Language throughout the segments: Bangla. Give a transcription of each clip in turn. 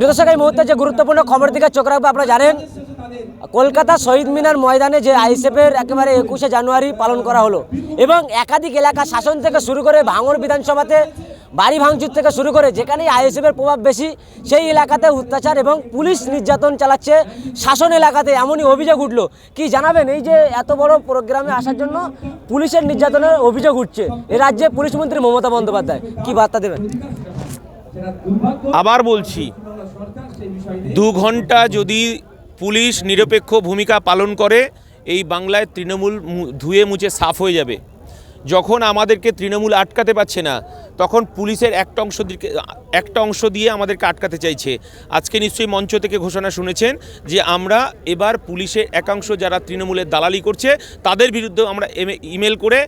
প্রিয় দর্শক, এই মুহূর্তে যে গুরুত্বপূর্ণ খবর দিকে চোখ রাখবো, আপনারা জানেন কলকাতা শহীদ মিনার ময়দানে যে আইএসএফের একেবারে 21শে জানুয়ারি পালন করা হলো এবং একাধিক এলাকা শাসন থেকে শুরু করে ভাঙড় বিধানসভাতে বাড়ি ভাঙচুর থেকে শুরু করে যেখানেই আইএসএফের প্রভাব বেশি সেই এলাকাতে অত্যাচার এবং পুলিশ নির্যাতন চালাচ্ছে শাসন এলাকাতে, এমনই অভিযোগ উঠলো। কি জানাবেন এই যে এত বড় প্রোগ্রামে আসার জন্য পুলিশের নির্যাতনের অভিযোগ উঠছে, এ রাজ্যে পুলিশ মন্ত্রী মমতা বন্দ্যোপাধ্যায় কি বার্তা দেবেন? আবার বলছি, 2 ঘন্টা যদি পুলিশ নিরপেক্ষ ভূমিকা পালন করে এই বাংলায় তৃণমূল ধুয়ে মুছে সাফ হয়ে যাবে। যখন আমাদেরকে তৃণমূল আটকাতে পারছে না তখন পুলিশের একটা অংশ দিয়ে আমাদেরকে আটকাতে চাইছে। আজকে নিশ্চয়ই মঞ্চ থেকে ঘোষণা শুনেছেন যে আমরা এবার পুলিশের একাংশ যারা তৃণমূলের দালালি করছে তাদের বিরুদ্ধে আমরা ইমেল করে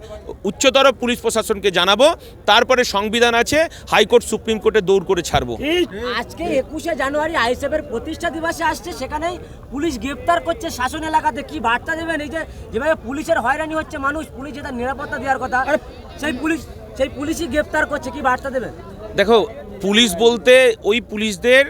উচ্চতর পুলিশ প্রশাসনকে জানাবো। তারপরে সংবিধান আছে, হাইকোর্ট সুপ্রিম কোর্টে দৌড় করে ছাড়বো। আজকে 21শে জানুয়ারি আইএসএফের প্রতিষ্ঠা দিবসে আসছে, সেখানেই পুলিশ গ্রেপ্তার করছে শাসন এলাকাতে, কি বার্তা দেবেন? এই যে যেভাবে পুলিশের হয়রানি হচ্ছে মানুষ, পুলিশ যেটা নিরাপত্তা দেওয়ার কথা সেই পুলিশই গ্রেপ্তার করছে, কি বার্তা দেবেন? দেখো, পুলিশ বলতে ওই পুলিশদের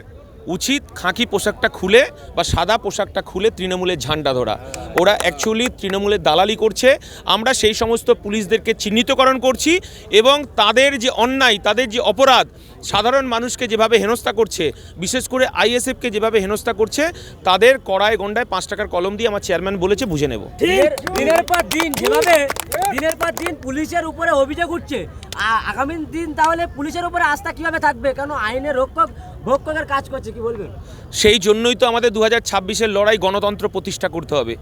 উচিত খাকি পোশাকটা খুলে বা সাদা পোশাকটা খুলে তৃণমূলের ঝান্ডা ধরা। ওরা অ্যাকচুয়ালি তৃণমূলের দালালি করছে। আমরা সেই সমস্ত পুলিশদেরকে চিহ্নিতকরণ করছি এবং তাদের যে অন্যায়, তাদের যে অপরাধ, সাধারণ মানুষকে যেভাবে হেনস্থা করছে, বিশেষ করে আইএসএফকে যেভাবে হেনস্থা করছে, তাদের কড়ায় গন্ডায় 5 টাকার কলম দিয়ে আমার চেয়ারম্যান বলেছে বুঝে নেব। দিনের পর দিন পুলিশের উপরে অভিযোগ উঠছে, আগামী দিন তাহলে পুলিশের উপরে আস্থা কিভাবে থাকবে? কেন আইনের ভক্ষকের কাজ করছে, কি বলবেন? সেই জন্যই তো আমাদের 2026-এর লড়াই, গণতন্ত্র প্রতিষ্ঠা করতে হবে।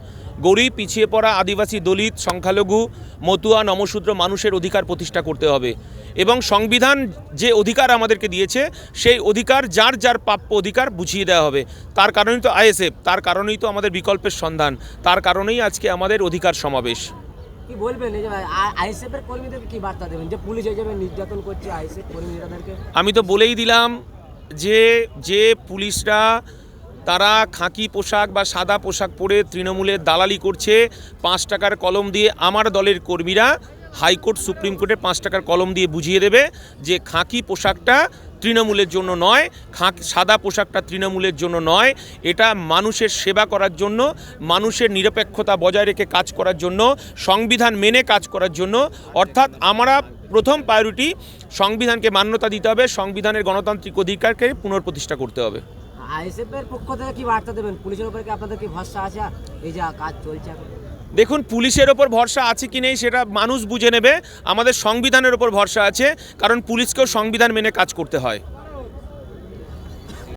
গরিব, পিছিয়ে পড়া, আদিবাসী, দলিত, সংখ্যালঘু, মতুয়া, নমশূদ্র মানুষের অধিকার প্রতিষ্ঠা করতে হবে এবং সংবিধান যে অধিকার আমাদেরকে দিয়েছে সেই অধিকার যার যার প্রাপ্য অধিকার বুঝিয়ে দেওয়া হবে। তার কারণেই তো আইএসএফ, তার কারণেই তো আমাদের বিকল্পের সন্ধান, তার কারণেই আজকে আমাদের অধিকার সমাবেশ। কি বলবেন এই যে আইএসএফের কর্মীদের কি বার্তা দেবেন যে পুলিশ এইভাবে নির্যাতন করছে আইএসএফ কর্মীদেরকে? আমি তো বলেই দিলাম যে পুলিশরা তারা খাকি পোশাক বা সাদা পোশাক পরে তৃণমূলের দালালি করছে 5 টাকার কলম দিয়ে, আমার দলের কর্মীরা হাইকোর্ট সুপ্রিম কোর্টে 5 টাকার কলম দিয়ে বুঝিয়ে দেবে যে খাকি পোশাকটা তৃণমূলের জন্য নয়, সাদা পোশাকটা তৃণমূলের জন্য নয়। এটা মানুষের সেবা করার জন্য, মানুষের নিরপেক্ষতা বজায় রেখে কাজ করার জন্য, সংবিধান মেনে কাজ করার জন্য। অর্থাৎ আমরা প্রথম প্রায়োরিটি সংবিধানকে মান্যতা দিতে হবে, সংবিধানের গণতান্ত্রিক অধিকারকে পুনঃপ্রতিষ্ঠা করতে হবে। আইএসএফের পক্ষ থেকে কি বার্তা দেবেন? পুলিশের উপরে কি আপনাদের কি ভরসা আছে এই যে কাজ চলছে এখন? দেখুন, পুলিশের ওপর ভরসা আছে কি নেই সেটা মানুষ বুঝে নেবে। আমাদের সংবিধানের ওপর ভরসা আছে, কারণ পুলিশকেও সংবিধান মেনে কাজ করতে হয়।